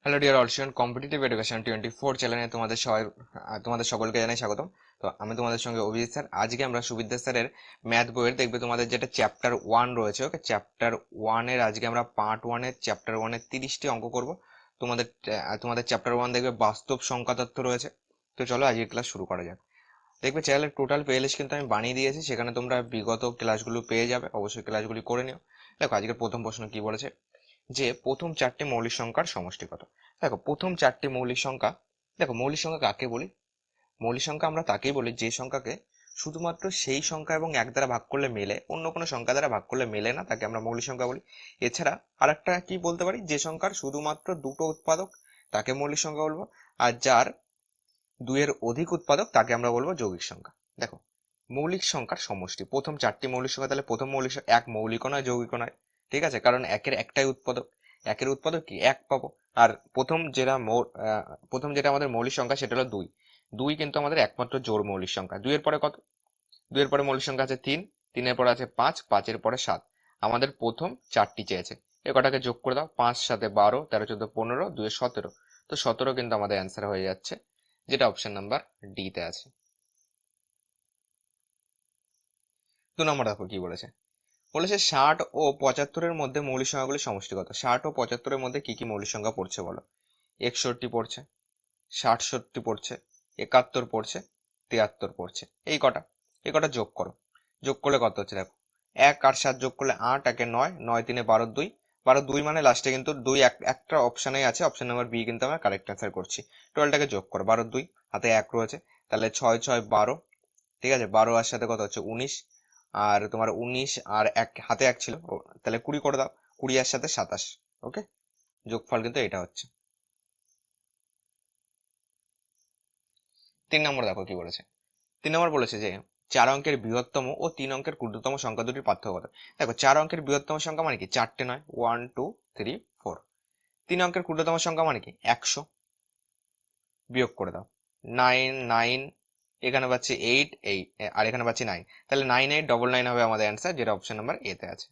Hello dear all competitive education 24 চ্যানেলে তোমাদের সকলকে জানাই স্বাগতম। তো আমি তোমাদের সঙ্গে অভিজিৎ স্যার। আজকে আমরা সুবিদ্যা স্যারের ম্যাথ বইয়ের দেখবে তোমাদের যেটা চ্যাপ্টার 1 রয়েছে, ওকে, চ্যাপ্টার 1 এর আজকে আমরা পার্ট 1 এর চ্যাপ্টার 1 এর 30টি অঙ্ক করব। তোমাদের চ্যাপ্টার 1 দেখবে বাস্তব সংখ্যা তত্ত্ব রয়েছে। তো চলো আজকে ক্লাস শুরু করা যাক। দেখবে চ্যানেলের টোটাল প্লেলিস্ট কিন্তু আমি বানিয়ে দিয়েছি, সেখানে তোমরা বিগত ক্লাসগুলো পেয়ে যাবে, অবশ্যই ক্লাসগুলি করে নিও। দেখো আজকের প্রথম প্রশ্ন কি বলেছে, যে প্রথম চারটি মৌলিক সংখ্যার সমষ্টি কত। দেখো প্রথম চারটি মৌলিক সংখ্যা, দেখো মৌলিক সংখ্যা কাকে বলি? মৌলিক সংখ্যা আমরা তাকেই বলি যে সংখ্যাকে শুধুমাত্র সেই সংখ্যা এবং এক দ্বারা ভাগ করলে মেলে, অন্য কোনো সংখ্যা দ্বারা ভাগ করলে মেলে না, তাকে আমরা মৌলিক সংখ্যা বলি। এছাড়া আরেকটা কি বলতে পারি, যে সংখ্যার শুধুমাত্র দুটো উৎপাদক, তাকে মৌলিক সংখ্যা বলবো। আর যার দুইয়ের অধিক উৎপাদক, তাকে আমরা বলবো যৌগিক সংখ্যা। দেখো মৌলিক সংখ্যার সমষ্টি, প্রথম চারটি মৌলিক সংখ্যা, তাহলে প্রথম মৌলিক এক মৌলিক নয়, যৌগিক নয়, ঠিক আছে, কারণ একের একটাই উৎপাদক, একের উৎপাদক কি এক পাবো। আর প্রথম যেটা আমাদের মৌলিক সংখ্যা সেটা হলো দুই। দুই কিন্তু আমাদের একমাত্র জোড় মৌলিক সংখ্যা। দুইয়ের পরে কত? দুইয়ের পরে মৌলিক সংখ্যা আছে তিন, তিনের পরে আছে পাঁচ, পাঁচের পরে সাত। আমাদের প্রথম চারটি চেয়েছে, এ কটাকে যোগ করে দাও, 5 7 12 13 14 15 2 17। তো 17 কিন্তু আমাদের অ্যান্সার হয়ে যাচ্ছে, যেটা অপশন নাম্বার ডি তে আছে। 2 নম্বর দেখো কি বলেছে, বলেছে 60 ও 75-এর মধ্যে মৌলিক সংখ্যাগুলির সমষ্টি কত। 60 ও 75-এর মধ্যে কি কি মৌলিক সংখ্যা পড়ছে বলো? 61 পড়ছে, 67 পড়ছে, 71 পড়ছে, 73 পড়ছে। এই কটা যোগ করো। যোগ করলে কত হচ্ছে দেখো, 1 আর 7 যোগ করলে 8, 1 9, 9 3 12 2, 12 2 মানে লাস্টে কিন্তু দুই একটা অপশনেই আছে, অপশন নাম্বার বি কিন্তু আমরা কারেক্ট অ্যান্সার করছি। টোটালটাকে যোগ করো, 12 2 হাতে 1 রয়েছে, তাহলে 6 6 12, ঠিক আছে, 12 আর সাথে কত হচ্ছে 19, আর তোমার 19 আর এক হাতে 1 ছিল, তাহলে 20 করে দাও, 20 এর সাথে 27। ওকে, যোগফল কিন্তু এটা হচ্ছে। 3 নম্বর দেখো কি বলেছে, 3 নম্বর বলেছে যে 4 অঙ্কের বৃহত্তম ও 3 অঙ্কের ক্ষুদ্রতম সংখ্যা দুটির পার্থক্য কত। দেখো 4 অঙ্কের বৃহত্তম সংখ্যা মানে কি, চারটে নয়, 1 2 3 4। 3 অঙ্কের ক্ষুদ্রতম সংখ্যা মানে কি 100, বিয়োগ করে দাও, 9 9, এখানে পাচ্ছি 8 8, আর এখানে পাচ্ছি 9, তাহলে 9899 হবে আমাদের অ্যান্সার, যেটা অপশন নাম্বার এ তে আছে।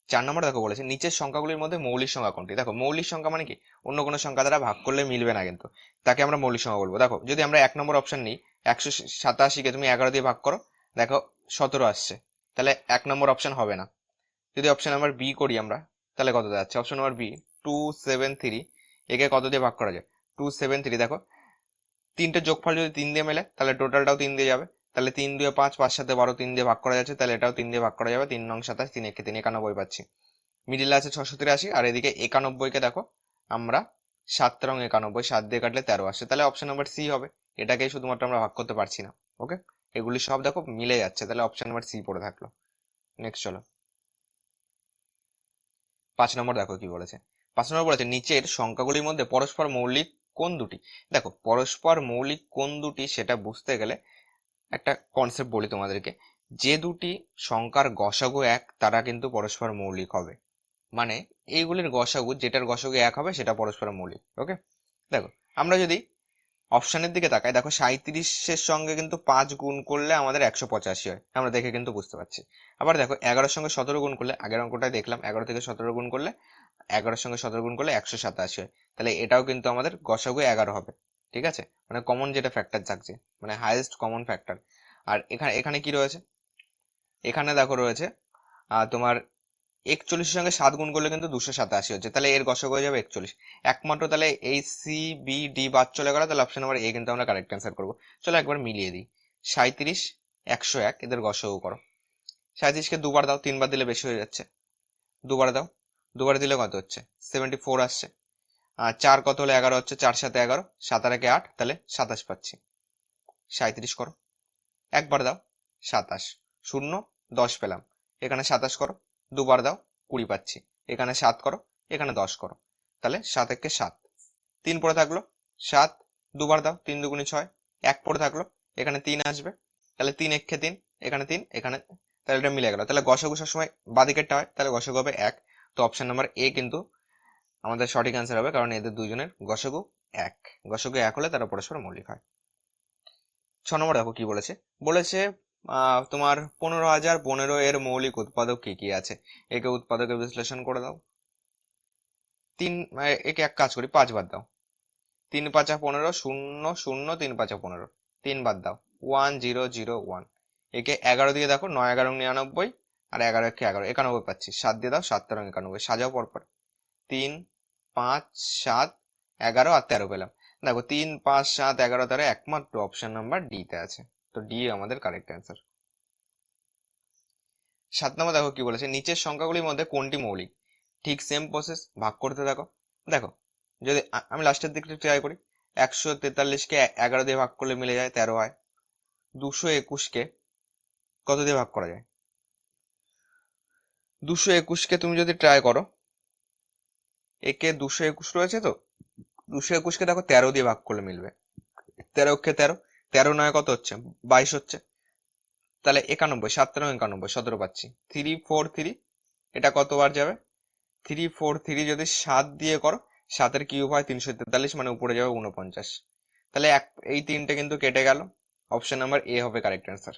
4 নম্বর দেখো বলেছে নিচের সংখ্যাগুলির মধ্যে মৌলিক সংখ্যা কোনটি। দেখো মৌলিক সংখ্যা মানে কি, অন্য কোনো সংখ্যা দ্বারা ভাগ করলে মিলবে না কিন্তু, তাকে আমরা মৌলিক সংখ্যা বলবো। দেখো যদি আমরা 1 নম্বর অপশন নিই, 187-কে তুমি 11 দিয়ে ভাগ করো, দেখো 17 আসছে, তাহলে 1 নম্বর অপশন হবে না। যদি অপশন নাম্বার বি করি আমরা, তাহলে কত যাচ্ছে, অপশন নাম্বার বি 273, একে কত দিয়ে ভাগ করা যায়, 273। দেখো তিনটে যোগফল যদি 3 দিয়ে মেলে, তাহলে টোটালটাও 3 দিয়ে যাবে, তাহলে 3 2 5, 5 7 12, 3 দিয়ে ভাগ করা যাচ্ছে, তাহলে এটাও 3 দিয়ে ভাগ করা যাবে, 3 9 27, 3 1 3 91 পাচ্ছি। মিডিলে আছে 683, আর এদিকে 91-কে দেখো আমরা 7 রং 91, 7 দিয়ে কাটলে 13 আসছে, তাহলে অপশন নাম্বার সি হবে। এটাকেই শুধুমাত্র আমরা ভাগ করতে পারছি না। ওকে, এগুলি সব দেখো মিলে যাচ্ছে, তাহলে অপশন নাম্বার সি পড়ে থাকলো। নেক্সট চলো, 5 নম্বর দেখো কি বলেছে। 5 নম্বর বলেছে নিচের সংখ্যাগুলির মধ্যে পরস্পর মৌলিক কোন দুটি। দেখো পরস্পর মৌলিক কোন দুটি সেটা বুঝতে গেলে একটা কনসেপ্ট বলি তোমাদেরকে, যে দুটি সংখ্যার গসাগু এক তারা কিন্তু পরস্পর মৌলিক হবে। মানে এইগুলির গসাগু, যেটার গসাগু এক হবে সেটা পরস্পর মৌলিক। ওকে, দেখো আমরা যদি অপশনের দিকে তাকাই, দেখো 37-এর সঙ্গে কিন্তু 5 গুণ করলে আমাদের 185 হয়, আমরা দেখে কিন্তু বুঝতে পারছি। আবার দেখো 11-এর সঙ্গে 17 গুণ করলে, আগের অঙ্কটাই দেখলাম, 11 থেকে 17 গুণ করলে, 11-এর সঙ্গে 17 গুণ করলে 187 হয়, তাহলে এটাও কিন্তু আমাদের গসাগু 11 হবে। ঠিক আছে, মানে কমন যেটা ফ্যাক্টর থাকছে, মানে হাইয়েস্ট কমন ফ্যাক্টর। আর এখানে এখানে কি রয়েছে, এখানে দেখো রয়েছে তোমার 41-এর সঙ্গে 7 গুণ করলে কিন্তু 287 হচ্ছে, তাহলে এর গসাগু হয়ে যাবে 41। একমাত্র তাহলে এই সি বি ডি বাদ চলে গেল, তাহলে অপশন নাম্বার এ কিন্তু আমরা কারেক্ট অ্যান্সার করবো। চলো একবার মিলিয়ে দিই, 37 101 এদের গসাগু করো। 37-কে দুবার দাও, তিনবার দিলে বেশি হয়ে যাচ্ছে, দুবার দাও, দুবার দিলে কত হচ্ছে 74 আসছে। আর 4 কত হলে 11 হচ্ছে, 4 7 11, 7 আর 8, তাহলে 27 পাচ্ছি। 37 করো, একবার দাও 27, 0 10 পেলাম, এখানে 27 করো, দুবার দাও 20 পাচ্ছি, এখানে 7 করো, এখানে 10 করো, তাহলে 7 একে 7, 3 পড়ে থাকলো, 7 দুবার দাও, 3 দুগুণে 6, 1 পড়ে থাকলো, এখানে 3 আসবে, তাহলে 3 একে 3, এখানে 3, এখানে, তাহলে এটা মিলে গেল। তাহলে গসাগু সবসময় বাদিকেরটা হয়, তাহলে গসাগু হবে 1। তো অপশন নাম্বার এ কিন্তু আমাদের সঠিক অ্যান্সার হবে, কারণ এদের দুজনের গসাগু 1। গসাগু 1 হলে তারা পরস্পর মৌলিক হয়। 6 নম্বর দেখো কি বলেছে, বলেছে তোমার 15,015 এর মৌলিক উৎপাদক কি কি আছে, একে উৎপাদকের বিশ্লেষণ করে দাও। তিন, একে এক কাজ করি, 5 বাদ দাও, 3 5 15, 0 0, 3 5 15, 3 বাদ দাও, 1 0 0 1। একে 11 দিয়ে দেখো, 9 11 99, আর 11 একে 11 91 পাচ্ছি। 7 দিয়ে দাও, 7 13 91, সাজাও পরপর, 3 5 7 11 আর 13 পেলাম। দেখো 3 5 7 11 13 একমাত্র অপশন নাম্বার ডি তে আছে, তো ডি আমাদের কারেক্ট অ্যান্সার। 7 নম্বর দেখো কি বলেছে, নিচের সংখ্যাগুলির মধ্যে কোনটি মৌলিক? ঠিক সেম প্রসেস, ভাগ করতে থাকো। দেখো যদি আমি লাস্টের দিকটা ট্রাই করি, 143কে 11 দিয়ে ভাগ করলে মিলে যায় 13 হয়। 221কে কত দিয়ে ভাগ করা যায়? 221কে তুমি যদি ট্রাই করো, একে 221 রয়েছে, তো 221কে দেখো 13 দিয়ে ভাগ করলে মিলবে, 13কে 13, 13 9 কত হচ্ছে? 22 হচ্ছে। তাহলে 91, 7 13 91, 17 পাচ্ছি। 343, এটা কতবার যাবে? 343 যদি 7 দিয়ে করো, 7 কিউব হয় 343, মানে উপরে যাবে 49। তাহলে এই তিনটে কিন্তু কেটে গেল, অপশন নাম্বার এ হবে কারেক্ট অ্যান্সার।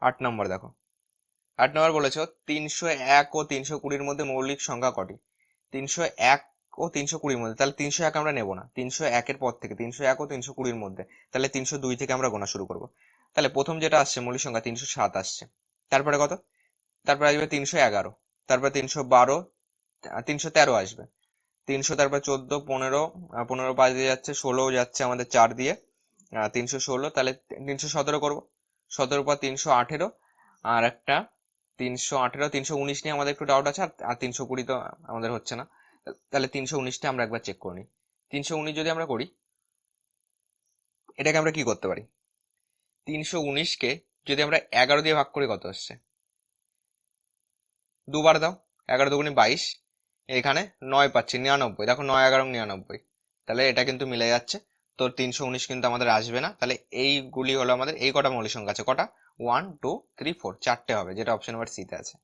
8 নম্বর দেখো, 8 নম্বর বলেছো 301 ও 320-র মধ্যে মৌলিক সংখ্যা কটি? 301 ও 320-র মধ্যে, তাহলে 301 আমরা নেব না, 301-এর পর থেকে 301 ও 320-র মধ্যে, তাহলে 302 থেকে আমরা গোনা শুরু করব। তাহলে প্রথম যেটা আসছে মৌলিক সংখ্যা 307 আসছে, তারপরে কত? তারপরে আসবে 311, তারপরে 312, 313 আসবে, 300, তারপর 14 15, 15 5 দিয়ে যাচ্ছে, 16 যাচ্ছে আমাদের 4 দিয়ে, 316, তাহলে 317 করবো, 17 পর 318, আর একটা 318 319 নিয়ে আমাদের একটু ডাউট আছে, আর 320 তো আমাদের হচ্ছে না, তাহলে 319টা আমরা একবার চেক করে নিই। 319 যদি আমরা করি, এটাকে আমরা কি করতে পারি? 319কে যদি আমরা 11 দিয়ে ভাগ করি, কত আসছে? দুবার দাও, 11 দুগুণে 22, এখানে 9 পাচ্ছি, 99, দেখো 9 11 99, তাহলে এটা কিন্তু মিলে যাচ্ছে। তো 319 কিন্তু আমাদের আসবে না, তাহলে এইগুলি হলো আমাদের, এই কটা মৌলিক সংখ্যা আছে, কটা? 1 2 3 4, চারটে হবে, যেটা অপশন নাম্বার সি তে আছে।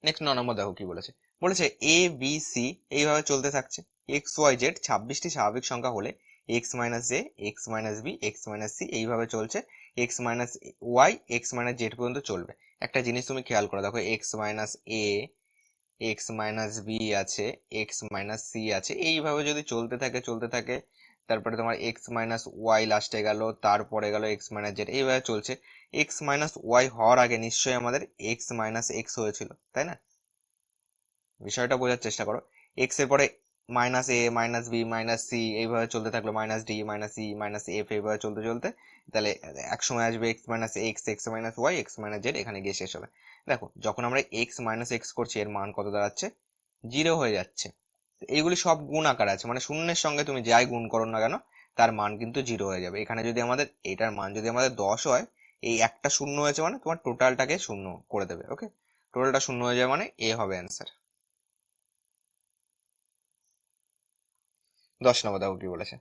নেক্সট 9 নম্বর দেখো কি বলেছে, বলেছে এ বি সি এইভাবে চলতে থাকছে, এক্স ওয়াই জেড 26টি স্বাভাবিক সংখ্যা হলে X minus A, X minus B, X minus C এইভাবে চলছে, X minus Y, X minus Z পর্যন্ত চলবে। একটা জিনিস তুমি খেয়াল করে দেখো, X minus A, X minus B আছে, এক্স মাইনাস সি আছে, এইভাবে যদি চলতে থাকে, তারপরে তোমার এক্স মাইনাস ওয়াই লাস্টে গেল, তারপরে গেল এক্স মাইনাস জেড, এইভাবে চলছে। এক্স মাইনাস ওয়াই হওয়ার আগে নিশ্চয়ই আমাদের এক্স মাইনাস এক্স হয়েছিল, তাই না? বিষয়টা বোঝার চেষ্টা করো। এক্স এর পরে minus A, minus B, minus C, এইভাবে চলতে থাকলো, minus D, minus E, minus F, এইভাবে চলতে তাহলে এক সময় আসবে X minus X, X minus Y, X minus Z, এখানে গিয়ে শেষ হবে। দেখো যখন আমরা এক্স মাইনাস এক্স করছি, এর মান কত দাঁড়াচ্ছে? 0 হয়ে যাচ্ছে। এইগুলি সব গুণ আকারে আছে, মানে শূন্যের সঙ্গে তুমি যাই গুণ করো না কেন, তার মান কিন্তু 0 হয়ে যাবে। এখানে যদি আমাদের এটার মান যদি আমাদের 10 হয়, এই একটা শূন্য হয়েছে মানে তোমার টোটালটাকে শূন্য করে দেবে। ওকে, টোটালটা শূন্য হয়ে যাবে, মানে এ হবে অ্যান্সার। 10 নম্বর দেখো কি বলেছে,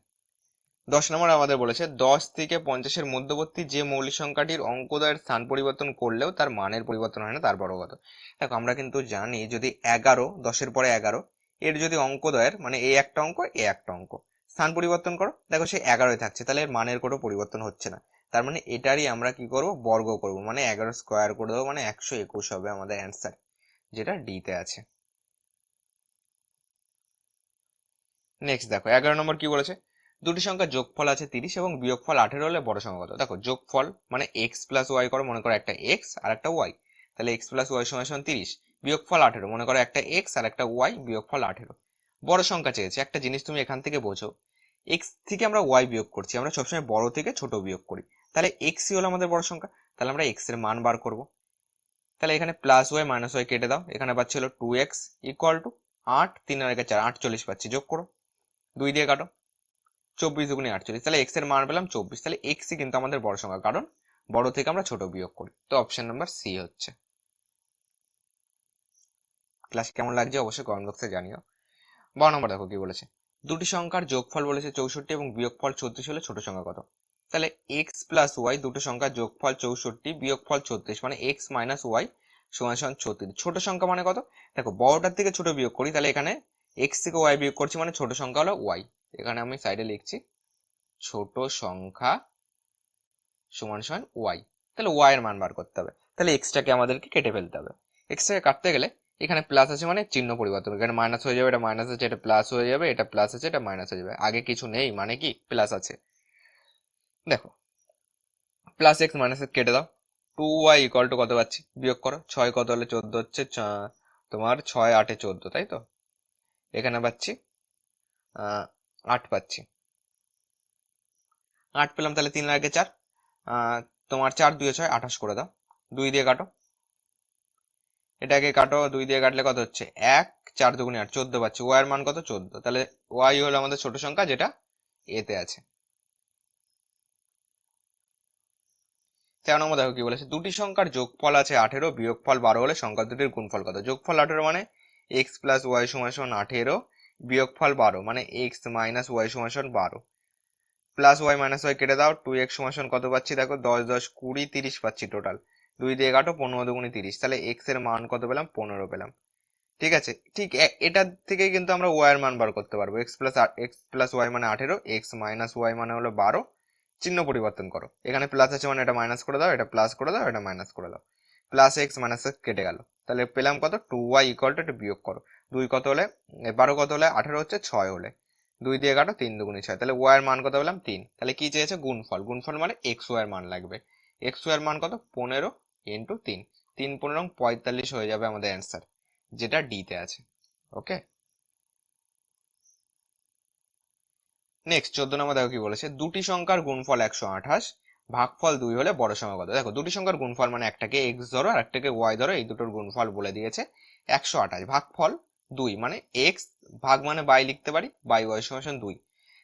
10 নম্বর আমাদের বলেছে 10 থেকে 50-এর মধ্যবর্তী যে মৌলিক সংখ্যাটির অঙ্কোদয়ের স্থান পরিবর্তন করলেও তার মানের পরিবর্তন হয় না, তারপরও কত? দেখো আমরা কিন্তু জানি, যদি 11, 10-এর পরে 11, এর যদি অঙ্কোদয়ের মানে এ একটা অঙ্ক, এ একটা অঙ্ক, স্থান পরিবর্তন করো, দেখো সে 11-ই থাকছে, তাহলে এর মানের কোনো পরিবর্তন হচ্ছে না। তার মানে এটারই আমরা কি করব, বর্গ করব, মানে 11 স্কোয়ার করে দেবো, মানে 121 হবে আমাদের অ্যান্সার, যেটা ডি তে আছে। নেক্সট দেখো 11 নম্বর কি বলেছে, দুটি সংখ্যার যোগফল আছে 30 এবং বিয়োগফল 18 হলে বড় সংখ্যা কত? দেখো যোগফল মানে এক্স প্লাস ওয়াই করো, মনে করো একটা এক্স আর একটা ওয়াই, তাহলে এক্স প্লাস ওয়াই সমান সমান 30, বিয়োগফল 18, মনে করো একটা এক্স আর একটা ওয়াই, বিয়োগফল 18। বড় সংখ্যা চেয়েছে, একটা জিনিস তুমি এখান থেকে বোঝো, এক্স থেকে আমরা ওয়াই বিয়োগ করছি, আমরা সবসময় বড় থেকে ছোট বিয়োগ করি, তাহলে এক্সই হলো আমাদের বড় সংখ্যা, তাহলে আমরা এক্স এর মান বার করব। তাহলে এখানে প্লাস ওয়াই মাইনাস ওয়াই কেটে দাও, এখানে পাচ্ছি হলো 2x ইকুয়াল টু 8, 3 আর 4 48 পাচ্ছি, যোগ করো, 2 দিয়ে কাটো, 24 দুগুণে 48, তাহলে এক্স এর মান পেলাম 24, তাহলে এক্সই কিন্তু আমাদের বড় সংখ্যা, কারণ বড় থেকে আমরা ছোট বিয়োগ করি, তো অপশন নাম্বার সি হচ্ছে। ক্লাস কেমন লাগছে অবশ্যই কমেন্ট বক্সে জানিও। 12 নম্বর দেখো কি বলেছে, দুটি সংখ্যার যোগফল বলেছে 64 এবং বিয়োগফল 36 হলে ছোট সংখ্যা কত? তাহলে এক্স প্লাস ওয়াই, দুটো সংখ্যার যোগফল 64, বিয়োগফল 36, মানে এক্স মাইনাস ওয়াই সমান সমান 36। ছোট সংখ্যা মানে কত? দেখো বড়টার থেকে ছোট বিয়োগ করি, তাহলে এখানে এক্স থেকে ওয়াই বিয়োগ করছি, মানে ছোট সংখ্যা হলো ওয়াই, এখানে আমি সাইডে লিখছি ছোট সংখ্যা সমান সমান ওয়াই। তাহলে ওয়াই এর মান বার করতে হবে। তাহলে এক্সটাকে আমাদেরকে কেটে ফেলতে হবে। এক্সটাকে কাটতে গেলে এখানে প্লাস আছে মানে চিহ্ন পরিবর্তন, এখানে মাইনাস হয়ে যাবে, এটা মাইনাস আছে, এটা প্লাস হয়ে যাবে, এটা প্লাস আছে, এটা মাইনাস হয়ে যাবে। আগে কিছু নেই মানে কি প্লাস আছে। দেখো প্লাস এক্স মাইনাস এক্স কেটে দাও, 2y ইকুয়াল টু কত পাচ্ছি, বিয়োগ করো, 6 কত হলে 14 হচ্ছে, তোমার 6 8 14, তাই তো? এখানে পাচ্ছি 8 পাচ্ছি, 8 পেলাম, তাহলে 3 লাগে 4, তোমার 4 2 6 28 করে দাও, 2 দিয়ে কাটো, এটাকে কাটো, 2 দিয়ে কাটলে কত হচ্ছে 1, 4 2 8 14 পাচ্ছি। ওয়াই এর মান কত 14, তাহলে ওয়াই হলো আমাদের ছোট সংখ্যা যেটা এতে আছে। 13 নম্বর দেখো কি বলেছে, দুটি সংখ্যার যোগফল আছে 18, বিয়োগফল 12 হলে সংখ্যা দুটির গুণফল কত? যোগফল 18 মানে এক্স প্লাস ওয়াই সমান 18, বিয়োগফল 12 মানে এক্স মাইনাস ওয়াই সমান 12, প্লাস ওয়াই মাইনাস ওয়াই কেটে দাও, 2x সমান কত পাচ্ছি দেখো, 10 10 20 30 পাচ্ছি টোটাল, 2 দিয়ে কাটো, 15 দুগুণে 30, তাহলে এক্স এর মান কত পেলাম 15 পেলাম। ঠিক আছে, ঠিক এটা থেকে কিন্তু আমরা ওয়াই এর মান বার করতে পারবো। এক্স প্লাস ওয়াই মানে 18, এক্স মাইনাস ওয়াই মানে হলো 12, চিহ্ন পরিবর্তন করো, এখানে প্লাস আছে মানে এটা মাইনাস করে দাও, এটা প্লাস করে দাও, এটা মাইনাস করে দাও, প্লাস এক্স মাইনাস এক্স কেটে গেল, তাহলে পেলাম কত 2y ইকুয়াল টু, এটা বিয়োগ করো, 2 কত হলে 12 কত হলে 18 হচ্ছে 6 হলে, 2 দিয়ে কাটো, 3 দুগুণে 6, তাহলে ওয়াই এর মান কত পেলাম 3। তাহলে কি চেয়েছে গুণফল, গুণফল মানে এক্স ওয়াই এর মান লাগবে, এক্স ওয়াই এর মান কত 15 ইন্টু 3, 3 15 45 হয়ে যাবে আমাদের অ্যান্সার, যেটা ডি তে আছে। ওকে, নেক্সট 14 নম্বর দেখো কি বলেছে, দুটি সংখ্যার গুণফল 128, ভাগফল 2 হলে বড় সংখ্যা কত? দেখো দুটি সংখ্যার গুণফল মানে একটাকে এক্স ধরো আর একটাকে ওয়াই ধরো, এই দুটোর গুণফল বলে দিয়েছে 128, ভাগফল 2 মানে এক্স, ভাগ মানে বাই লিখতে পারি, বাই ওয়াই সমান 2,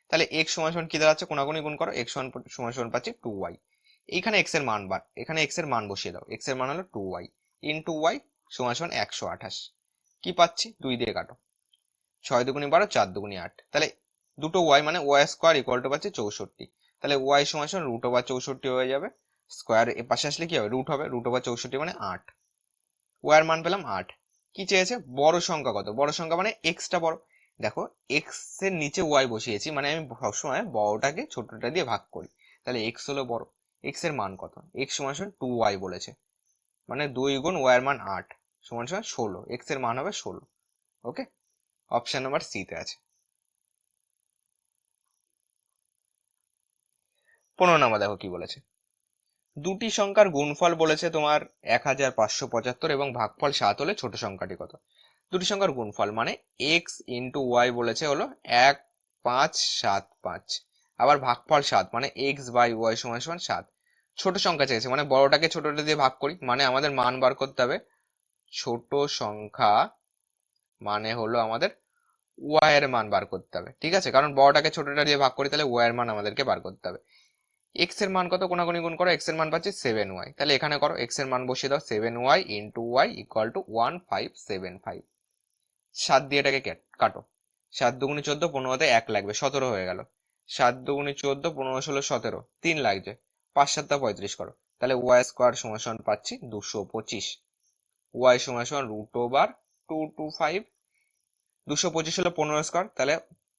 তাহলে এক্স সমান কি দাঁড়াচ্ছে, কোনাকুনি গুণ করো, এক্স সমান পাচ্ছি 2y, এইখানে এক্স এর মান এখানে এক্স এর মান বসিয়ে দাও, এক্স এর মান হলো 2y ইন্টু ওয়াই সমান 128, কি পাচ্ছি 2 দিয়ে কাটো, 6 দুগুণি 12, 4 দুগুণি 8, তাহলে দুটো ওয়াই মানে ওয়াই স্কোয়ার ইকুয়াল টু পাচ্ছি 64, তাহলে ওয়াই সমান রুট ওভার 64 হয়ে যাবে, স্কোয়ার এ পাশে আসলে কি হবে রুট হবে, রুট ওভার 64 মানে 8, ওয়াই এর মান পেলাম 8। কি চেয়েছে বড় সংখ্যা কত, বড় সংখ্যা মানে এক্সটা বড়, দেখো এক্স এর নিচে ওয়াই বসিয়েছি মানে আমি সবসময় বড়টাকে ছোটটা দিয়ে ভাগ করি, তাহলে এক্স হলো বড়, এক্স এর মান কত, এক্স সমান 2y বলেছে, মানে 2 গুণ ওয়াই এর মান 8 সমান 16, এক্স এর মান হবে 16। ওকে, অপশন নাম্বার সি তে আছে। 15 নাম্বার দেখো কি বলেছে, দুটি সংখ্যার গুণফল বলেছে তোমার 1575 এবং ভাগফল 7 হলে ছোট সংখ্যাটি কত? দুটি সংখ্যার গুণফল মানে এক্স ইন্টু ওয়াই বলেছে হলো 1575, আবার ভাগফল 7 মানে এক্স বাই ওয়াই সমান সমান 7, ছোট সংখ্যা চেয়েছে মানে বড়টাকে ছোটটা দিয়ে ভাগ করি, মানে আমাদের মান বার করতে হবে ছোট সংখ্যা মানে হলো আমাদের ওয়াই এর মান বার করতে হবে। ঠিক আছে, কারণ বড়টাকে ছোটটা দিয়ে ভাগ করি, তাহলে ওয়াই এর মান আমাদেরকে বার করতে হবে। এক্স এর মান কত, কোনাকুনি গুণ করো, এক্স এর মান পাচ্ছি 7y, তাহলে এখানে করো এক্স এর মান বসিয়ে দাও, 7y into Y equal to 1575, 7 দিয়ে এটাকে কাটো, 7 দুগুণি 14, 15তে 1 লাগবে, 17 হয়ে গেল, 7 দুগুণি 14, 15 16 17, 3 লাগছে, 5 7 35 করো, তাহলে ওয়াই স্কোয়ার সমান সমান পাচ্ছি 225, ওয়াই সমান সমান রুট ওভার 225, 225 হলো 15 স্কোয়ার, তাহলে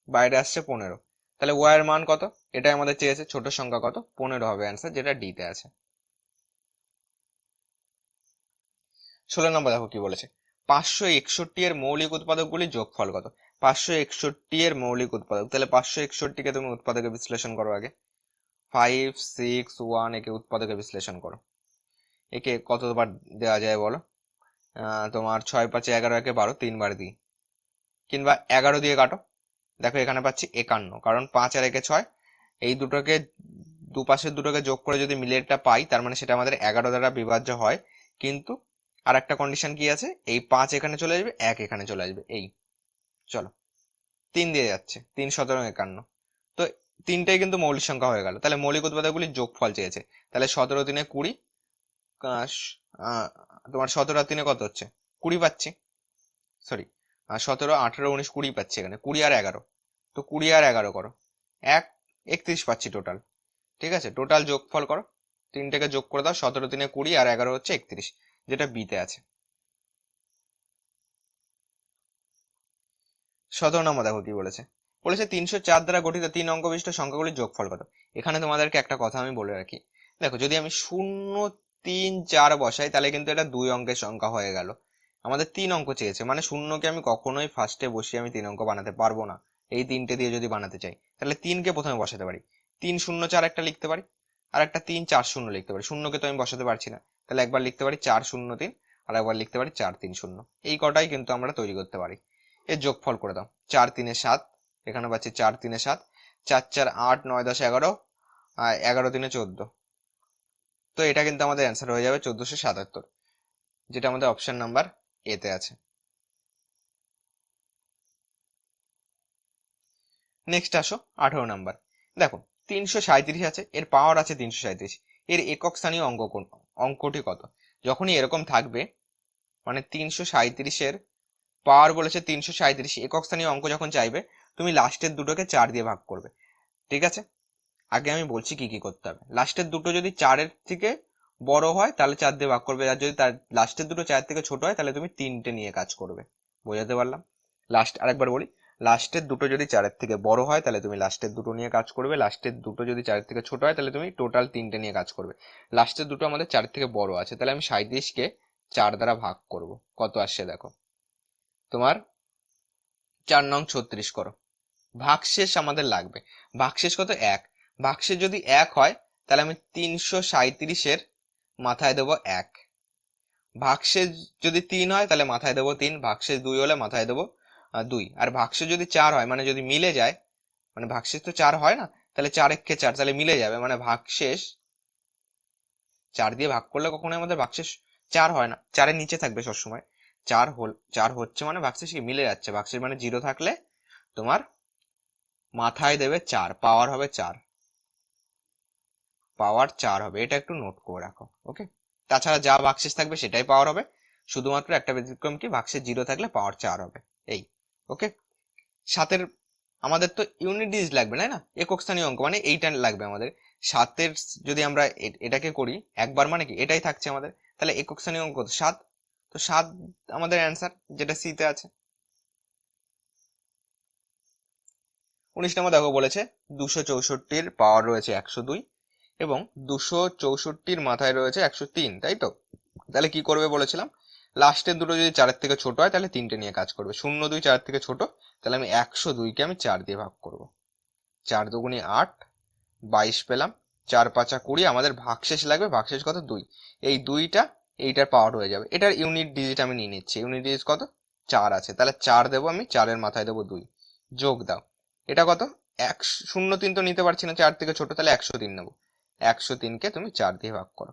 বাইরে আসছে 15, তাহলে ওয়াই এর মান কত, এটাই আমাদের চেয়েছে ছোট সংখ্যা কত, 15 হবে অ্যান্সার, যেটা ডি তে আছে। 16 নম্বর দেখো কি বলেছে, 561 এর মৌলিক উৎপাদকগুলির যোগফল কত? 561 এর মৌলিক উৎপাদক, তাহলে 561 কে তুমি উৎপাদকে বিশ্লেষণ করো আগে, 5 6 1, একে উৎপাদকে বিশ্লেষণ করো, একে কতবার দেওয়া যায় বলো, তোমার 6 5 11, একে 12, 3 বার দিই, কিংবা 11 দিয়ে কাটো, দেখো এখানে পাচ্ছি 51, কারণ 5 আর 1 6, এই দুটোকে দুপাশের দুটোকে যোগ করে যদি মিলেরটা পাই, তার মানে সেটা আমাদের 11 দ্বারা বিভাজ্য হয়, কিন্তু আর একটা কন্ডিশন কি আছে, এই 5 এখানে চলে আসবে, 1 এখানে চলে আসবে, এই চলো 3 দিয়ে যাচ্ছে, 3 17 51, তো তিনটাই কিন্তু মৌলিক সংখ্যা হয়ে গেল, তাহলে মৌলিক উৎপাদকগুলির যোগফল চেয়েছে, তাহলে 17 3 20, তোমার 17 আর 3 কত হচ্ছে 20 পাচ্ছি, সরি 17 18 19 20 পাচ্ছি, এখানে 20 আর 11, তো 20 আর 11 করো, 31 পাচ্ছি টোটাল। ঠিক আছে, টোটাল যোগফল করো, তিনটাকে যোগ করে দাও, 17 3 20 আর 11 হচ্ছে 31, যেটা বিতে আছে। 17 নম্বর দেখো কি বলেছে, বলেছে 304 দ্বারা গঠিত 3 অঙ্ক বিশিষ্ট সংখ্যাগুলির যোগফল কত? এখানে তোমাদেরকে একটা কথা আমি বলে রাখি, দেখো যদি আমি 0 3 4 বসাই তাহলে কিন্তু এটা 2 অঙ্কের সংখ্যা হয়ে গেল। আমাদের 3 অঙ্ক চেয়েছে, মানে শূন্যকে আমি কখনোই ফার্স্টে বসিয়ে আমি 3 অঙ্ক বানাতে পারবো না। এই 3টে দিয়ে যদি বানাতে চাই তাহলে 3কে প্রথমে বসাতে পারি, 3 0 4 একটা লিখতে পারি, আর একটা 3 4 0 লিখতে পারি। শূন্যকে তো আমি বসাতে পারছি না, তাহলে একবার লিখতে পারি 4 0 3, আর একবার লিখতে পারি 4 3 0। এই কটাই কিন্তু আমরা তৈরি করতে পারি। এর যোগফল করে দাও, 4 3 7, এখানে পাচ্ছি 4 3 7, 4 4 8 9 10 11, আর 11 3 14। তো এটা কিন্তু আমাদের অ্যান্সার হয়ে যাবে 1477, যেটা আমাদের অপশন নাম্বার এতে আছে। নেক্সট আসো 18 নাম্বার। দেখো 337 আছে, এর পাওয়ার আছে 337, এর একক স্থানীয় অঙ্কটি কত? যখনই এরকম থাকবে, মানে 337-এর পাওয়ার বলেছে 337, একক স্থানীয় অঙ্ক যখন চাইবে, তুমি লাস্টের দুটোকে 4 দিয়ে ভাগ করবে। ঠিক আছে, আগে আমি বলছি কি কি করতে হবে। লাস্টের দুটো যদি 4-এর থেকে বড় হয় তাহলে 4 দিয়ে ভাগ করবে, আর যদি তার লাস্টের দুটো 4 থেকে ছোট হয় তাহলে তুমি 3টে নিয়ে কাজ করবে। বোঝাতে পারলাম? আরেকবার বলি, লাস্টের দুটো যদি 4-এর থেকে বড় হয় তাহলে তুমি লাস্টের দুটো নিয়ে কাজ করবে, লাস্টের দুটো যদি 4-এর থেকে ছোট হয় তাহলে তুমি টোটাল 3টে নিয়ে কাজ করবে। লাস্টের দুটো আমাদের 4-এর থেকে বড় আছে, তাহলে আমি 37কে 4 দ্বারা ভাগ করব। কত আসছে দেখো, তোমার 4 নং 36 করো। ভাগশেষ আমাদের লাগবে। ভাগশেষ কত? 1। ভাগশেষ যদি 1 হয় তাহলে আমি 337-এর মাথায় দেবো 1। ভাগশেষ যদি 3 হয় তাহলে মাথায় দেবো 3। ভাগশেষ 2 হলে মাথায় দেবো 2। আর ভাগশেষ যদি 4 হয়, মানে যদি মিলে যায়, মানে ভাগশেষ তো 4 হয় না, তাহলে 4 একে 4, তাহলে মিলে যাবে, মানে ভাগশেষ 4 দিয়ে ভাগ করলে কখনোই আমাদের ভাগশেষ 4 হয় না, 4-এর নিচে থাকবে সবসময়। 4 হচ্ছে মানে ভাগশেষ কি মিলে যাচ্ছে। ভাগশেষ মানে 0 থাকলে তোমার মাথায় দেবে 4, পাওয়ার হবে 4, পাওয়ার 4 হবে। এটা একটু নোট করে রাখো, ওকে? তাছাড়া যা ভাগশেষ থাকবে সেটাই পাওয়ার হবে, শুধুমাত্র একটা ব্যতিক্রম কি, ভাগশেষ 0 থাকলে পাওয়ার 4 হবে। এই, ওকে? সাতের আমাদের তো ইউনিট ডিজিট লাগবে, তাই না? একক স্থানীয় অঙ্ক মানে এইটা লাগবে আমাদের। সাতের যদি আমরা এটাকে করি একবার, মানে কি এটাই থাকছে আমাদের, তাহলে একক স্থানীয় অঙ্ক 7। তো 7 আমাদের অ্যান্সার, যেটা সিতে আছে। 19 নম্বর দেখো বলেছে 264-র পাওয়ার রয়েছে 102 এবং 264-র মাথায় রয়েছে 103, তাই তো? তাহলে কি করবে বলেছিলাম, লাস্টের দুটো যদি 4-এর থেকে ছোট হয় তাহলে 3টে নিয়ে কাজ করবে। 0 2 4 থেকে ছোট, তাহলে আমি 102-কে আমি 4 দিয়ে ভাগ করব। 4 দুগুণি 8, 22 পেলাম। 4 5 20, আমাদের ভাগশেষ লাগবে। ভাগশেষ কত? 2। এই 2টা এইটার পাওয়ার হয়ে যাবে। এটার ইউনিট ডিজিট আমি নিয়ে নিচ্ছি। ইউনিট ডিজিট কত? 4 আছে, তাহলে 4 দেবো আমি, 4-এর মাথায় দেবো 2। যোগ দাও, এটা কত? 103 তো নিতে পারছি না, 4 থেকে ছোট, তাহলে 103 নেবো। 103-কে তুমি 4 দিয়ে ভাগ করো।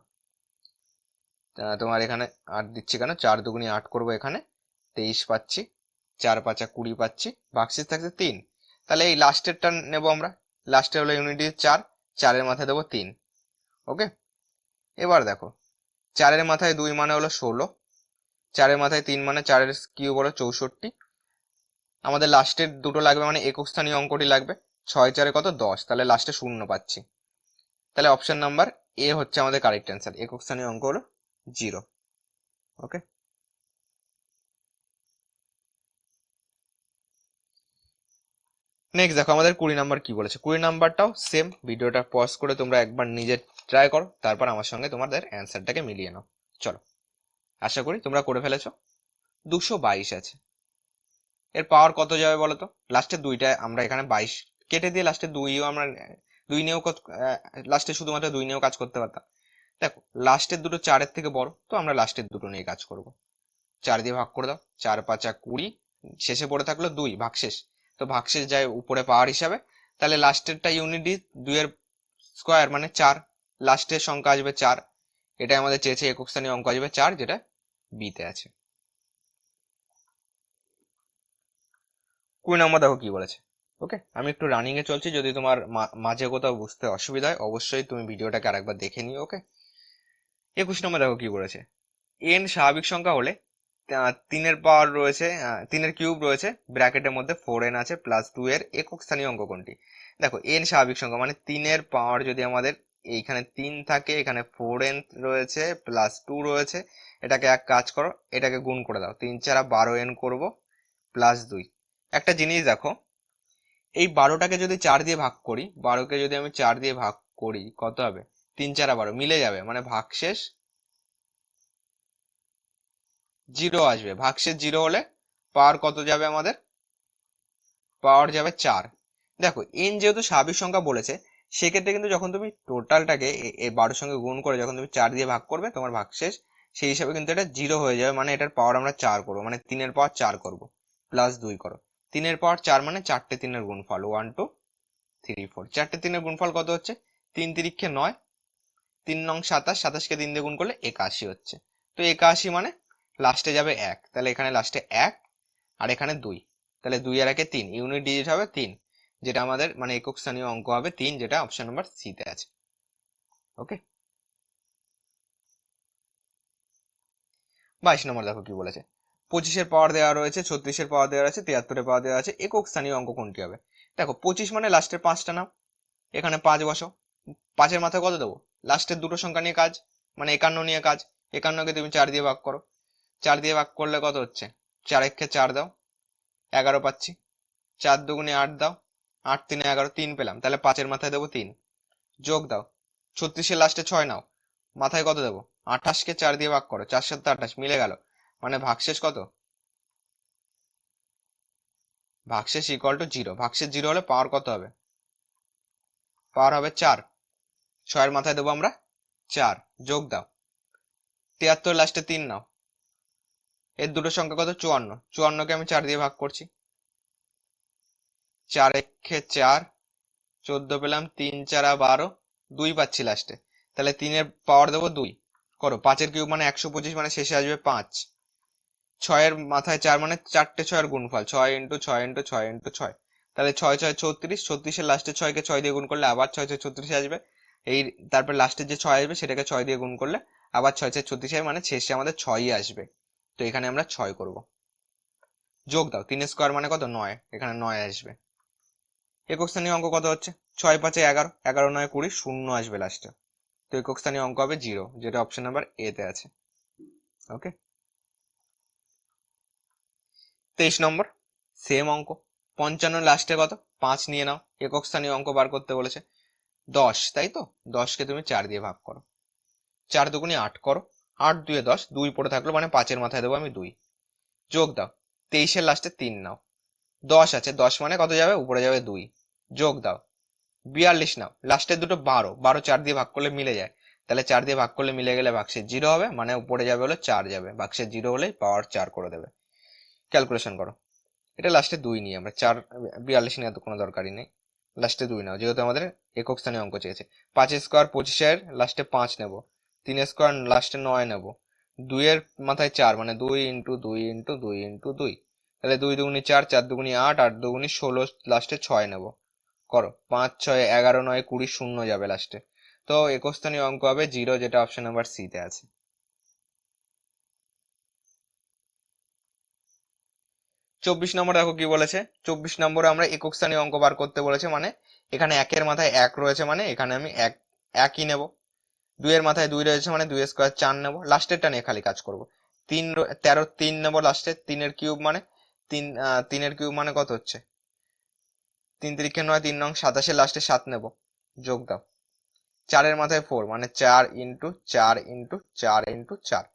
তোমার এখানে 8 দিচ্ছি কেন, 4 দুগুণি 8 করবো, এখানে 23 পাচ্ছি। 4 5 20 পাচ্ছি। ভাগশেষ থাকছে 3, তাহলে এই লাস্টেরটা নেবো আমরা। লাস্টের হলো ইউনিট 4, 4-এর মাথায় দেবো 3। ওকে, এবার দেখো 4-এর মাথায় 2 মানে হলো 16, 4-এর মাথায় 3 মানে 4-এর কিউব হলো 64। আমাদের লাস্টের দুটো লাগবে, মানে একক স্থানীয় অঙ্কটি লাগবে। 6 4-এ কত? 10, তাহলে লাস্টে 0 পাচ্ছি। তাহলে অপশন নাম্বার এ হচ্ছে আমাদের কারেক্ট অ্যান্সার। একক স্থানীয় অঙ্ক হলো 0। ওকে, নেক্সট দেখো আমাদের 20 নাম্বার কি বলেছে। 20 নাম্বারটাও সেম, ভিডিওটা পজ করে তোমরা একবার নিজে ট্রাই করো, তারপর আমার সঙ্গে তোমাদের অ্যান্সারটাকে মিলিয়ে নাও। চলো, আশা করি তোমরা করে ফেলেছো। 222 আছে, এর পাওয়ার কত যাবে বলো তো? লাস্টের দুইটা আমরা এখানে 22 কেটে দিয়ে লাস্টে 2ও আমরা 2 নিয়েও লাস্টে শুধুমাত্র 2 নিয়েও কাজ করতে পারতাম। দেখো লাস্টের দুটো 4-এর থেকে বড়, তো আমরা লাস্টের দুটো নিয়ে কাজ করব। 4 দিয়ে ভাগ করে দাও, 4 5 20, শেষে পড়ে থাকলো 2, ভাগশেষ। তো ভাগশেষ যায় উপরে পাওয়ার হিসাবে, তাহলে লাস্টেরটা ইউনিট 2-এর স্কোয়ার মানে 4, লাস্টের সংখ্যা আসবে 4। এটাই আমাদের চেয়েছে, একক স্থানীয় অঙ্ক আসবে 4, যেটা বিতে আছে। 20 নম্বর দেখো কি বলেছে। ওকে, আমি একটু রানিং এ চলছি, যদি তোমার মাঝে কোথাও বুঝতে অসুবিধা হয় অবশ্যই তুমি ভিডিওটাকে আরেকবার দেখে নিও। ওকে, 21 নম্বর দেখো কি বলেছে। এন স্বাভাবিক সংখ্যা হলে 3-এর পাওয়ার রয়েছে, 3-এর কিউব রয়েছে, ব্র্যাকেটের মধ্যে 4n আছে, +2 এর একক স্থানীয় অঙ্ক কোনটি? দেখো এন স্বাভাবিক সংখ্যা মানে 3-এর পাওয়ার যদি আমাদের এইখানে 3 থাকে, এখানে 4n রয়েছে, +2 রয়েছে, এটাকে এক কাজ করো, এটাকে গুণ করে দাও, 3 4 12n করবো, +2। একটা জিনিস দেখো, এই 12টাকে যদি 4 দিয়ে ভাগ করি, 12কে যদি আমি 4 দিয়ে ভাগ করি কত হবে? 3 4 12 মিলে যাবে, মানে ভাগশেষ 0 আসবে। ভাগশেষ 0 হলে পাওয়ার কত যাবে আমাদের? পাওয়ার যাবে 4। দেখো এন যেহেতু স্বাভাবিক সংখ্যা বলেছে, সেক্ষেত্রে কিন্তু যখন তুমি টোটালটাকে 12 সঙ্গে গুণ করে যখন তুমি 4 দিয়ে ভাগ করবে, তোমার ভাগশেষ সেই হিসাবে কিন্তু এটা 0 হয়ে যাবে, মানে এটার পাওয়ার আমরা 4 করবো, মানে 3 এর পাওয়ার 4 করবো, প্লাস 2 করো। 3 এর পাওয়ার 4 মানে 4টে 3 এর গুণফল 1 2 3 4। 4টে 3 এর গুণফল কত হচ্ছে? 3 তিরিক্ষে 9, 3 নং 27, 27কে 3 দিয়ে গুণ করলে 81 হচ্ছে। তো 81 মানে লাস্টে যাবে 1, তাহলে এখানে লাস্টে 1 আর এখানে 2, তাহলে 2 আর 1 3, ইউনিট ডিজিট হবে 3, যেটা আমাদের মানে একক স্থানীয় অঙ্ক হবে 3, যেটা অপশন নাম্বার সি তে আছে। ওকে, 22 নম্বর দেখো কি বলেছে। 25-এর পাওয়ার দেওয়া রয়েছে, 36-এর পাওয়ার দেওয়া আছে, 73-এর পাওয়ার দেওয়া আছে, একক স্থানীয় অঙ্ক কোনটি হবে? দেখো 25 মানে লাস্টের 5টা নাও, এখানে 5 বসো। 5-এর মাথায় কত দেবো? লাস্টের দুটো সংখ্যা নিয়ে কাজ, মানে 51 নিয়ে কাজ। 51কে তুমি 4 দিয়ে ভাগ করো, 4 দিয়ে ভাগ করলে কত হচ্ছে? 4 একে 4 দাও, 11 পাচ্ছি। 4 দুগুণে 8 দাও, 8 3 11, 3 পেলাম, তাহলে 5-এর মাথায় দেবো 3। যোগ দাও, 36-এর লাস্টে 6 নাও, মাথায় কত দেবো? 28কে 4 দিয়ে ভাগ করো, 4 7 28, মিলে গেল, মানে ভাগশেষ কত? ভাগশেষ ইকুয়াল টু 0। ভাগশেষ 0 হলে পাওয়ার কত হবে? পাওয়ার হবে 4। 6-এর মাথায় দেবো আমরা 4, যোগ দাও, 73 লাস্টে 3 নাও, এর দুটো সংখ্যা কত? 54। 54কে আমি 4 দিয়ে ভাগ করছি, 4 একে 4, 14 পেলাম, 3 4 12, 2 পাচ্ছি লাস্টে, তাহলে 3-এর পাওয়ার দেবো 2 করো। 5-এর কিউব মানে 125, মানে শেষে আসবে 5। 6-এর মাথায় 4 মানে 4টে 6-এর গুণফল, 6 ইন্টু 6 ইন্টু 6 ইন্টু 6, তাহলে 6 6 36। 36-এর লাস্টে 6কে 6 দিয়ে গুণ করলে আবার 6 6 36 আসবে। এই তারপর লাস্টে যে 6 আসবে সেটাকে 6 দিয়ে গুণ করলে আবার 6 6 36 আসবে, মানে শেষে আমাদের 6ই আসবে। তো এখানে আমরা 6 করব। যোগ দাও, 3 স্কোয়ার মানে কত? 9, এখানে 9 আসবে। একক স্থানীয় অঙ্ক কত হচ্ছে? 6 5 11, 11 9 20, 0 আসবে লাস্টে। তো একক স্থানীয় অঙ্ক হবে 0, যেটা অপশন নাম্বার এ তে আছে। ওকে, 23 নম্বর সেম অঙ্ক। 55 লাস্টে কত? 5 নিয়ে নাও, একক স্থানীয় অঙ্ক বার করতে বলেছে। 10, তাই তো? 10কে তুমি 4 দিয়ে ভাগ করো, 4 দুগুণে 8 করো, 8 2 10, 2 পড়ে থাকলো, মানে 5-এর মাথায় দেবো আমি 2। যোগ দাও, 23-এর লাস্টে 3 নাও, 10 আছে, 10 মানে কত যাবে? উপরে যাবে 2। যোগ দাও, 42 নাও, লাস্টের দুটো 12, 12 4 দিয়ে ভাগ করলে মিলে যায়, তাহলে 4 দিয়ে ভাগ করলে মিলে গেলে ভাগশেষ 0 হবে, মানে উপরে যাবে হলো 4 যাবে, ভাগশেষ 0 হলেই পাওয়ার 4 করে দেবে। ক্যালকুলেশন করো, এটা লাস্টে 2 নিয়ে আমরা 4, 42 নেওয়ার তো কোনো দরকারই নেই, লাস্টে 2 নাও, যেহেতু আমাদের একক স্থানীয় অঙ্ক চেয়েছে। 5 স্কোয়ার 25-এর লাস্টে 5 নেব, 3 স্কোয়ার লাস্টে 9 নেব, 2 এর মাথায় 4, মানে 2 ইন্টু 2 ইন্টু 2 ইন্টু 2, তাহলে 2 দুগুণি 4, 4 দুগুণি 8, 8 দুগুণি 16, লাস্টে 6 নেব। করো, 5 6 11 9 20, 0 যাবে লাস্টে। তো একক স্থানীয় অঙ্ক হবে 0, যেটা অপশন নাম্বার সি তে আছে। 24 নম্বর দেখো কি বলেছে। 24 নম্বরে আমরা একক স্থানীয় অঙ্ক বার করতে বলেছে, মানে এখানে 1-এর মাথায় 1 রয়েছে, মানে এখানে আমি 1ই নেব। 2-এর মাথায় 2 রয়েছে, মানে 2 স্কোয়ার 4 নেব, লাস্টেরটা নিয়ে খালি কাজ করব। 13 3 নেব লাস্টে, 3-এর কিউব মানে 3, 3-এর কিউব মানে কত হচ্ছে? 3 তিরিখে 9, 3 নং 27-এর লাস্টে 7 নেব। যোগ দাও, 4-এর মাথায় 4, মানে 4 ইন্টু 4 ইন্টু 4 ইন্টু 4,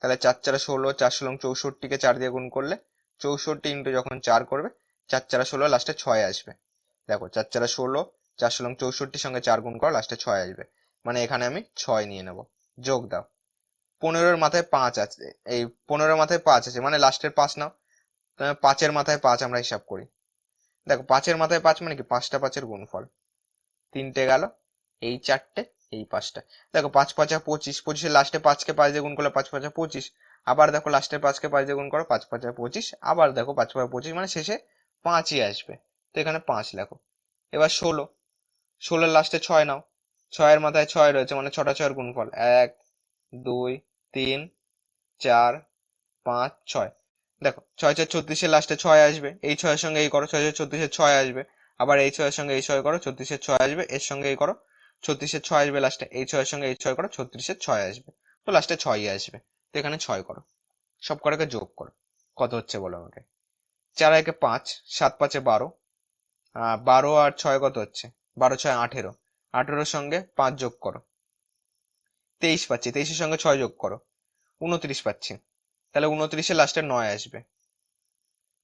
তাহলে 4 4 16, 4 16 64কে 4 দিয়ে গুণ করলে 64 ইন্টু যখন 4 করবে, 4 4 16, লাস্টে 6 আসবে। দেখো 4 4 16, 4 16 64-র সঙ্গে 4 গুণ করো, লাস্টে 6 আসবে, মানে এখানে আমি 6 নিয়ে নেব। যোগ দাও, 15-এর মাথায় 5 আছে, এই 15-এর মাথায় 5 আছে, মানে লাস্টের 5 নাও, 5-এর মাথায় 5 আমরা হিসাব করি। দেখো 5-এর মাথায় 5 মানে কি? 5টা 5-এর গুণফল, 3টে গেল, এই 4টে, এই 5টা। দেখো 5 5 25, 25-এর লাস্টে 5কে 5 দিয়ে গুণ করলে 5 5 25, আবার দেখো লাস্টের 5কে 5 দিয়ে গুণ করো, 5 5 25, আবার দেখো 5 5 25, মানে শেষে 5ই আসবে। তো এখানে 5 লেখো। এবার 16, 16-এর লাস্টে 6 নাও, 6-এর মাথায় 6 রয়েছে, মানে 6টা 6-এর গুণফল, 1 2 3 4 5 6। দেখো 6 6 36-এর লাস্টে 6 আসবে, এই 6-এর সঙ্গে এই করো, 6 6 36-এর 6 আসবে, আবার এই 6-এর সঙ্গে এই 6 করো, 36-এর 6 আসবে, এর সঙ্গে এই করো, 36-এর 6 আসবে লাস্টে, এই 6-এর সঙ্গে এই 6 করো, 36-এর 6 আসবে, তো লাস্টে 6ই আসবে। তো এখানে 6 করো, সব কটাকে যোগ করো, কত হচ্ছে বলো আমাকে। 4 একে 5, 7 5 12, 12 আর 6 কত হচ্ছে? 12 6 18, 18-এর সঙ্গে 5 যোগ করো, 23 পাচ্ছি, 23-এর সঙ্গে 6 যোগ করো, 29 পাচ্ছি। তাহলে 29-এর লাস্টে 9 আসবে,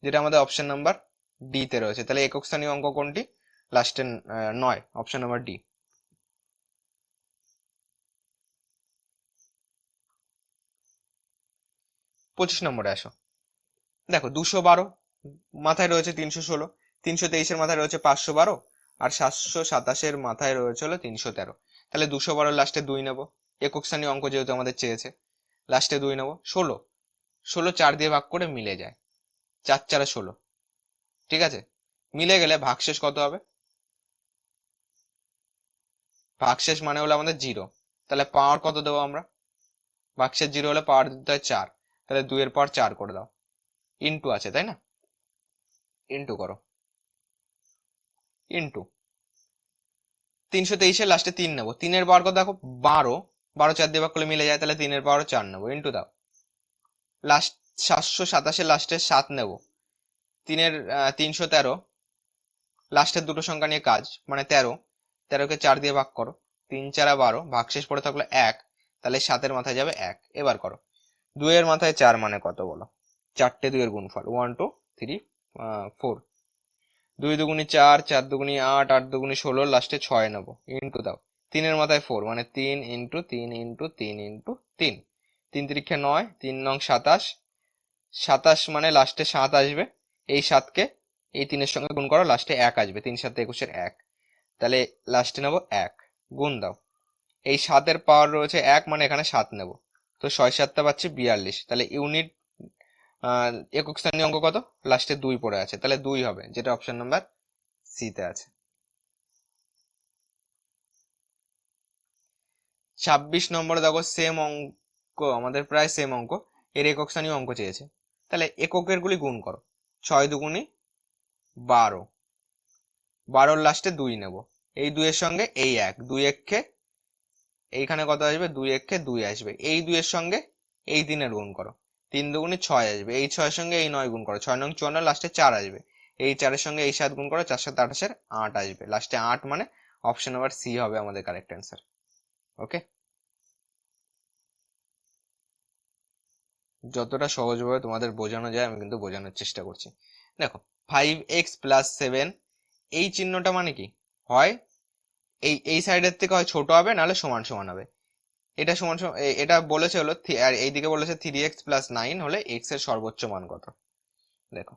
যেটা আমাদের অপশন নাম্বার ডি তে রয়েছে। তাহলে একক স্থানীয় অঙ্ক কোনটি? লাস্টে 9, অপশন নাম্বার ডি। 25 নম্বরে আসো। দেখো 212 মাথায় রয়েছে 316, 323-এর মাথায় রয়েছে 512, আর 727-এর মাথায় রয়েছে হলো 313। তাহলে 212 লাস্টে 2 নেব, একক স্থানীয় অঙ্ক যেহেতু আমাদের চেয়েছে, লাস্টে 2 নেব। 16, 16 4 দিয়ে ভাগ করে মিলে যায়, 4 4 16, ঠিক আছে। মিলে গেলে ভাগশেষ কত হবে? ভাগশেষ মানে হলো আমাদের 0, তাহলে পাওয়ার কত দেবো আমরা? ভাগশেষ 0 হলে পাওয়ার দিতে হয় 4, তাহলে 2 এর পাওয়ার 4 করে দাও, ইন্টু আছে তাই না, ইন্টু করো, ইন্টু 323-এর লাস্টে 3 নেবো, 3-এর পাওয়ার কত দেখো 12, 12 4 দিয়ে ভাগ করলে মিলে যায়, তাহলে 3-এর পাওয়ার 4 নেবো, ইন্টু দাও। লাস্ট 727-এর লাস্টে 7 নেবো, 3-এর 313, লাস্টের দুটো সংখ্যা নিয়ে কাজ, মানে 13, 13-কে 4 দিয়ে ভাগ করো, 3 4 12, ভাগশেষ পড়ে থাকলো 1, তাহলে 7-এর মাথায় যাবে 1। এবার করো, 2 এর মাথায় 4 মানে কত বলো? 4টে 2 এর গুণফল, 1 2 3 4, 2 দুগুণি 4, 4 দুগুণি 8, 8 দুগুণি 16, লাস্টে 6 নেবো, ইন্টু দাও। 3-এর মাথায় 4 মানে 3 ইন্টু 3 ইন্টু 3 ইন্টু 3, 3 তিরিক্ষে 9, 3 নং 27, 27 মানে লাস্টে 7 আসবে, এই 7-কে এই 3-এর সঙ্গে গুণ করো, লাস্টে 1 আসবে, 3 7 21-এর 1, তাহলে লাস্টে নেবো 1, গুণ দাও। এই 7-এর পাওয়ার রয়েছে 1 মানে এখানে 7 নেব, তো 6 7টা পাচ্ছি 42, তাহলে ইউনিট একক স্থানীয় অঙ্ক কত? লাস্টে 2 পড়ে আছে, তাহলে 2 হবে, যেটা অপশন নাম্বার সি তে আছে। 26 নম্বরে দেখো সেম অঙ্ক, আমাদের প্রায় সেম অঙ্ক, এর একক স্থানীয় অঙ্ক চেয়েছে। তাহলে এককের গুলি গুণ করো, 6 দুগুণি 12, 12-র লাস্টে 2 নেব, এই 2 এর সঙ্গে এই 1, 2 1-কে এইখানে কত আসবে? 2 1-কে 2 আসবে, এই 2 এর সঙ্গে এই 3-এর গুণ করো, 3 দুগুণি 6 আসবে, এই 6-এর সঙ্গে এই 9 গুণ করো, 6 নং 54, লাস্টে 4 আসবে, এই 4-এর সঙ্গে এই 7 গুণ করো, 4 7 28-এর 8 আসবে, লাস্টে 8, মানে অপশন নাম্বার সি হবে আমাদের কারেক্ট অ্যান্সার। ওকে, যতটা সহজভাবে তোমাদের বোঝানো যায় আমি কিন্তু বোঝানোর চেষ্টা করছি। দেখো 5x+7, এই চিহ্নটা মানে কি হয়, এই সাইডের থেকে হয় ছোট হবে, নাহলে সমান সমান হবে। এটা সমান সমান, এটা বলেছে হলো, আর এইদিকে বলেছে 3x+9 হলে x এর সর্বোচ্চ মান কত। দেখো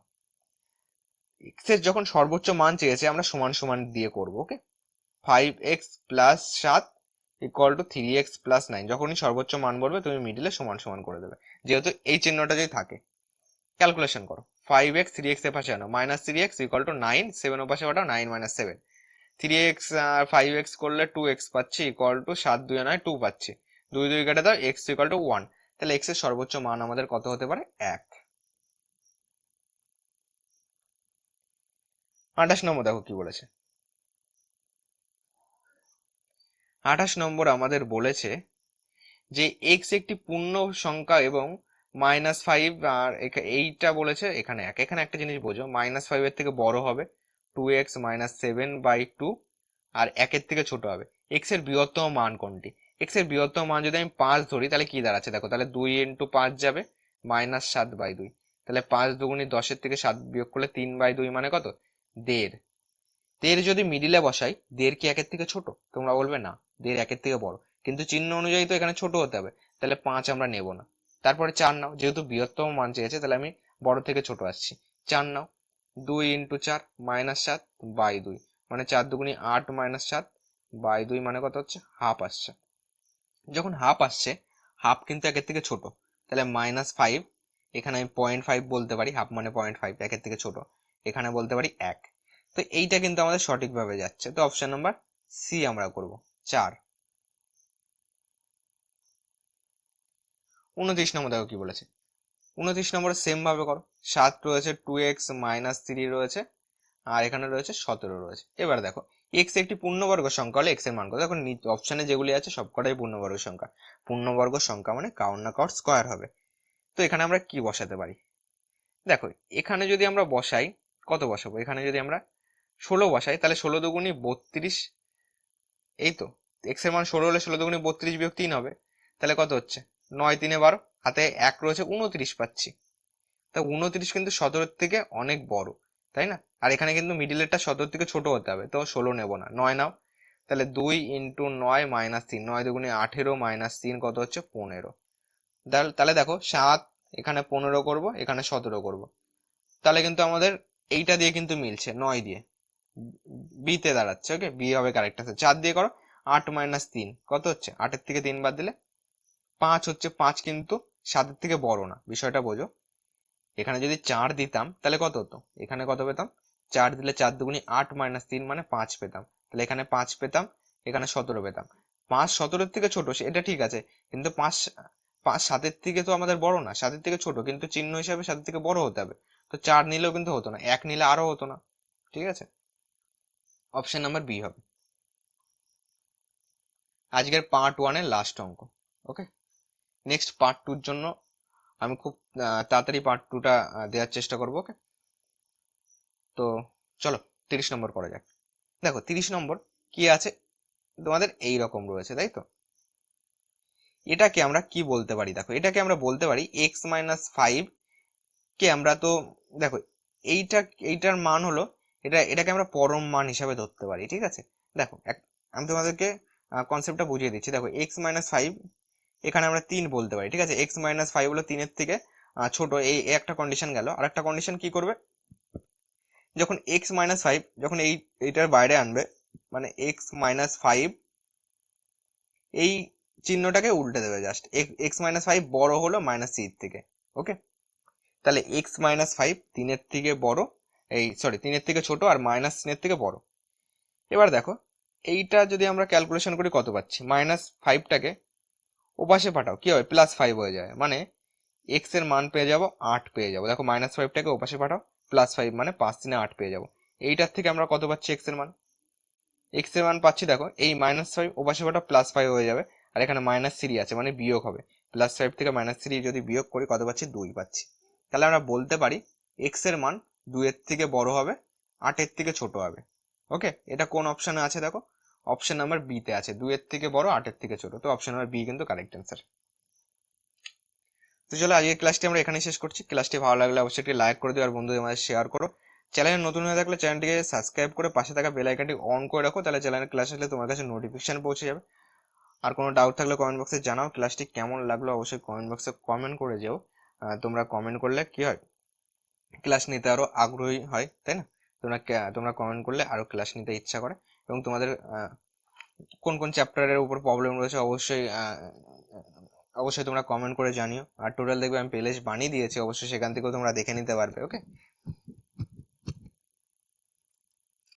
x এর যখন সর্বোচ্চ মান চেয়েছে আমরা সমান সমান দিয়ে করবো। ওকে, 5x+7 ইকুয়াল টু 3x+9, যখনই সর্বোচ্চ মান বলবে তুমি মিডিলে সমান সমান করে দেবে, যেহেতু এই চিহ্নটা যদি থাকে। ক্যালকুলেশন করো, 5x 3x এর পাশে আনো, -3x ইকুয়াল টু 9, 7 ও পাশে পাঠাও, 9 - 7, 3x আর 5x করলে 2x পাচ্ছি, ইকুয়াল টু 7 2 9 2 পাচ্ছি, 2 2 কেটে দাও, x ইকুয়াল টু 1, তাহলে x এর সর্বোচ্চ মান আমাদের কত হতে পারে? 1। 28 নম্বর দেখো কি বলেছে। 28 নম্বর আমাদের বলেছে যে x একটি পূর্ণ সংখ্যা এবং -5, আর এইটা বলেছে এখানে 1, এখানে একটা জিনিস বোঝো, -5 এর থেকে বড় হবে 2x - 7/2, আর 1-এর থেকে ছোট হবে। x এর বৃহত্তম মান কোনটি? x এর বৃহত্তম মান যদি আমি 5 ধরি, তাহলে কি দাঁড়াচ্ছে দেখো, তাহলে 2 × 5 যাবে, -7/2, তাহলে 5 দুগুণি 10-এর থেকে 7 বিয়োগ করলে 3/2 মানে কত? 1.5। 1.5 যদি মিডিলে বসাই, 1.5 কি 1-এর থেকে ছোট? তোমরা বলবে না, 1.5 1-এর থেকে বড়, কিন্তু চিহ্ন অনুযায়ী তো এখানে ছোট হতে হবে, তাহলে 5 আমরা নেব না। তারপরে 4 নাও, যেহেতু বৃহত্তম মান চেয়েছে তাহলে আমি বড় থেকে ছোট আসছি, 4 নাও, 2 × 4 -7/2, মানে 4 দুগুণি 8 -7/2 মানে কত হচ্ছে? হাফ আসছে। যখন হাফ আসছে, হাফ কিন্তু 1-এর থেকে ছোট, তাহলে -5, এখানে আমি 0.5 বলতে পারি, হাফ মানে 0.5, 1-এর থেকে ছোট, এখানে বলতে পারি 1। তো এইটা কিন্তু আমাদের সঠিকভাবে যাচ্ছে, তো অপশন নাম্বার সি আমরা করব, 4। 29 নম্বর দেখো কি বলেছে। 29 নম্বরে সেম ভাবে করো, 7 রয়েছে, 2x - 3 রয়েছে, আর এখানে রয়েছে 17 রয়েছে। এবার দেখো x একটি পূর্ণবর্গ সংখ্যা হলে x এর মান কত। দেখো অপশনে যেগুলি আছে সবকটাই পূর্ণবর্গ সংখ্যা, পূর্ণবর্গ সংখ্যা মানে কাউন্ট না কাউন্ট স্কয়ার হবে। তো এখানে আমরা কি বসাতে পারি? দেখো এখানে যদি আমরা বসাই, কত বসাবো, এখানে যদি আমরা 16 বসাই, তাহলে 16 দুগুণি 32, এই তো x এর মান 16 হলে 16 দুগুণি 32 বিয়োগ 3 হবে, তাহলে কত হচ্ছে 9 3 12, হাতে 1 রয়েছে 29 পাচ্ছি। তা 29 কিন্তু 17 থেকে অনেক বড়, তাই না? আর এখানে কিন্তু মিডিলেরটা 17 থেকে ছোট হতে হবে, তো 16 নেব না, 9 নাও। তাহলে 2 × 9 - 3, 9 2 = 18 - 3 কত হচ্ছে 15। তাহলে দেখো 7, এখানে 15 করব, এখানে 17 করব, তাহলে কিন্তু আমাদের এইটা দিয়ে কিন্তু মিলছে 9 দিয়ে, বি তে দাঁড়াচ্ছে। ওকে, বি হবে কারেক্ট আনসার। 4 দিয়ে করো, 8 - 3 কত হচ্ছে, 8 এর থেকে 3 বাদ দিলে 5 হচ্ছে। 5 কিন্তু 7 এর থেকে বড় না, বিষয়টা বোঝো। এখানে যদি 4 দিতাম তাহলে কত হতো, এখানে কত পেতাম, 4 দিলে 4 2 = 8 - 3 মানে 5 পেতাম। তাহলে এখানে 5 পেতাম, এখানে 17 পেতাম। 5 17 থেকে ছোট, এটা ঠিক আছে, কিন্তু 5 5 7 থেকে তো আমাদের বড় না, 7 থেকে ছোট, কিন্তু চিহ্ন হিসাবে 7 থেকে বড় হতে হবে। তো 4 নিলেও কিন্তু হতো না, 1 নিলে আরো হতো না। ঠিক আছে, অপশন নাম্বার বি হবে আজকের পার্ট 1 এর লাস্ট অঙ্ক। ওকে, নেক্সট পার্ট 2 এর জন্য আমি খুব তাড়াতাড়ি পার্ট 2টা দেওয়ার চেষ্টা করবো। ওকে, তো চলো 30 নম্বর করা যাক। দেখো 30 নম্বর কি আছে তোমাদের, এই রকম রয়েছে, তাই তো? এটাকে আমরা কি বলতে পারি, দেখো এটাকে আমরা বলতে পারি x-5 কে আমরা তো, দেখো এইটার মান হলো, এটাকে আমরা পরম মান হিসাবে ধরতে পারি। ঠিক আছে, দেখো আমি তোমাদেরকে কনসেপ্টটা বুঝিয়ে দিচ্ছি। দেখো x-5 এখানে আমরা 3 বলতে পারি। ঠিক আছে, x-5 হলো 3 এর থেকে ছোট, এই একটা কন্ডিশন গেল। আর একটা কন্ডিশন কি করবে, যখন x-5 যখন এইটার বাইরে আনবে, মানে x-5 এই চিহ্নটাকে উল্টে দেবে, জাস্ট x-5 বড় হলো -3 থেকে। ওকে, তাহলে x-5 3 এর থেকে বড়, এই সরি 3 এর থেকে ছোট, আর -3 এর থেকে বড়। এবার দেখো এইটা যদি আমরা ক্যালকুলেশন করি কত পাচ্ছি, -5টাকে ওপাশে পাঠাও, কি হবে, +5 হয়ে যায়, মানে x এর মান পেয়ে যাব 8 পেয়ে যাব। দেখো -5টাকে ওপাশে পাঠাও, +5 মানে 5 3 8 পেয়ে যাব। এইটার থেকে আমরা কত পাচ্ছি, x এর মান, পাচ্ছি, দেখো এই -5 ওপাশে পাঠাও, +5 হয়ে যাবে, আর এখানে -3 আছে মানে বিয়োগ হবে, +5 থেকে -3 যদি বিয়োগ করি কত পাচ্ছি, 2 পাচ্ছি। তাহলে আমরা বলতে পারি x এর মান 2 এর থেকে বড় হবে, 8 এর থেকে ছোট হবে। ওকে, এটা কোন অপশনে আছে, দেখো অপশন নাম্বার বি তে আছে, 2 এর থেকে বড় 8 এর থেকে ছোট, তো অপশন নাম্বার বি কিন্তু কারেক্ট অ্যান্সার। তো চলো আজকের ক্লাসটি আমরা এখানেই শেষ করছি। ক্লাসটি ভালো লাগলে অবশ্যই একটি লাইক করে দিও, আর বন্ধুদের মাঝে শেয়ার করো। চ্যানেলে নতুন হয়ে থাকলে চ্যানেলটিকে সাবস্ক্রাইব করে পাশে থাকা বেল আইকনটি অন করে রাখো, তাহলে চ্যানেলের ক্লাস আসলে তোমার কাছে নোটিফিকেশন পৌঁছে যাবে। আর কোনো ডাউট থাকলে কমেন্ট বক্সে জানাও। ক্লাসটি কেমন লাগলো অবশ্যই কমেন্ট বক্সে কমেন্ট করে যেও। তোমরা কমেন্ট করলে কি হয়, ক্লাস নিতে আরো আগ্রহী হয়, তাই না? তোমরা কমেন্ট করলে আরো ক্লাস নিতে ইচ্ছা করে। এবং তোমাদের কোন কোন চ্যাপ্টারের উপর প্রবলেম রয়েছে অবশ্যই তোমরা কমেন্ট করে জানিও। আর টোটাল দেখবে আমি প্লেলিস্ট বানিয়ে দিয়েছি, অবশ্যই সেখান থেকেও তোমরা দেখে নিতে পারবে। ওকে,